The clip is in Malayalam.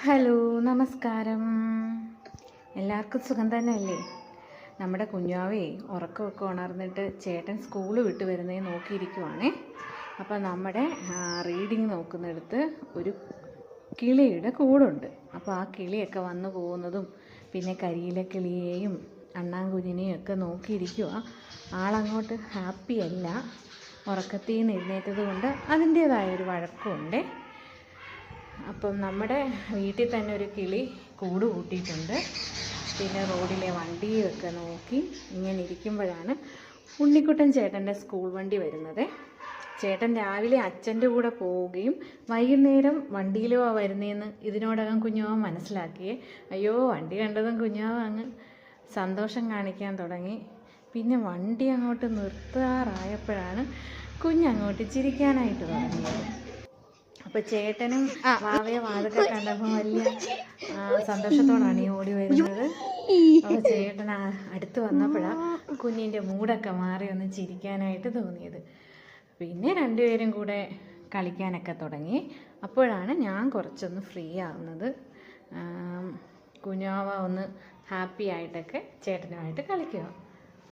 ഹലോ, നമസ്കാരം. എല്ലാവർക്കും സുഖം തന്നെയല്ലേ? നമ്മുടെ കുഞ്ഞാവേ ഉറക്കമൊക്കെ ഉണർന്നിട്ട് ചേട്ടൻ സ്കൂൾ വിട്ട് വരുന്നേ നോക്കിയിരിക്കുവാണേ. അപ്പോൾ നമ്മുടെ റീഡിങ് നോക്കുന്നിടത്ത് ഒരു കിളിയുടെ കൂടുണ്ട്. അപ്പോൾ ആ കിളിയൊക്കെ വന്നു പോകുന്നതും പിന്നെ കരിയില കിളിയെയും അണ്ണാൻകുഞ്ഞിനെയും ഒക്കെ നോക്കിയിരിക്കുക. ആളങ്ങോട്ട് ഹാപ്പിയല്ല. ഉറക്കത്തിൽ നിന്ന് എഴുന്നേറ്റത് കൊണ്ട് അതിൻ്റേതായൊരു വഴക്കമുണ്ട്. അപ്പം നമ്മുടെ വീട്ടിൽ തന്നെ ഒരു കിളി കൂട് കൂട്ടിയിട്ടുണ്ട്. പിന്നെ റോഡിലെ വണ്ടിയൊക്കെ നോക്കി ഇങ്ങനെ ഇരിക്കുമ്പോഴാണ് ഉണ്ണിക്കുട്ടൻ ചേട്ടൻ്റെ സ്കൂൾ വണ്ടി വരുന്നത്. ചേട്ടൻ രാവിലെ അച്ഛൻ്റെ കൂടെ പോവുകയും വൈകുന്നേരം വണ്ടിയിലോ വരുന്നതെന്ന് ഇതിനോടകം കുഞ്ഞാവ മനസ്സിലാക്കിയേ. അയ്യോ, വണ്ടി കണ്ടതും കുഞ്ഞാവ അങ്ങ് സന്തോഷം കാണിക്കാൻ തുടങ്ങി. പിന്നെ വണ്ടി അങ്ങോട്ട് നിർത്താറായപ്പോഴാണ് കുഞ്ഞങ്ങോട്ട് ചിരിക്കാനായിട്ട് തുടങ്ങിയത്. അപ്പോൾ ചേട്ടനും വാവയെ വാതൊക്കെ കണ്ടപ്പോൾ വലിയ സന്തോഷത്തോടാണ് ഈ ഓടി വരുന്നത്. അപ്പോൾ ചേട്ടൻ അടുത്ത് വന്നപ്പോഴാണ് കുഞ്ഞിൻ്റെ മൂടൊക്കെ മാറി ഒന്ന് ചിരിക്കാനായിട്ട് തോന്നിയത്. പിന്നെ രണ്ടുപേരും കൂടെ കളിക്കാനൊക്കെ തുടങ്ങി. അപ്പോഴാണ് ഞാൻ കുറച്ചൊന്ന് ഫ്രീ ആവുന്നത്. കുഞ്ഞാവ ഒന്ന് ഹാപ്പി ആയിട്ടൊക്കെ ചേട്ടനുമായിട്ട് കളിക്കുക.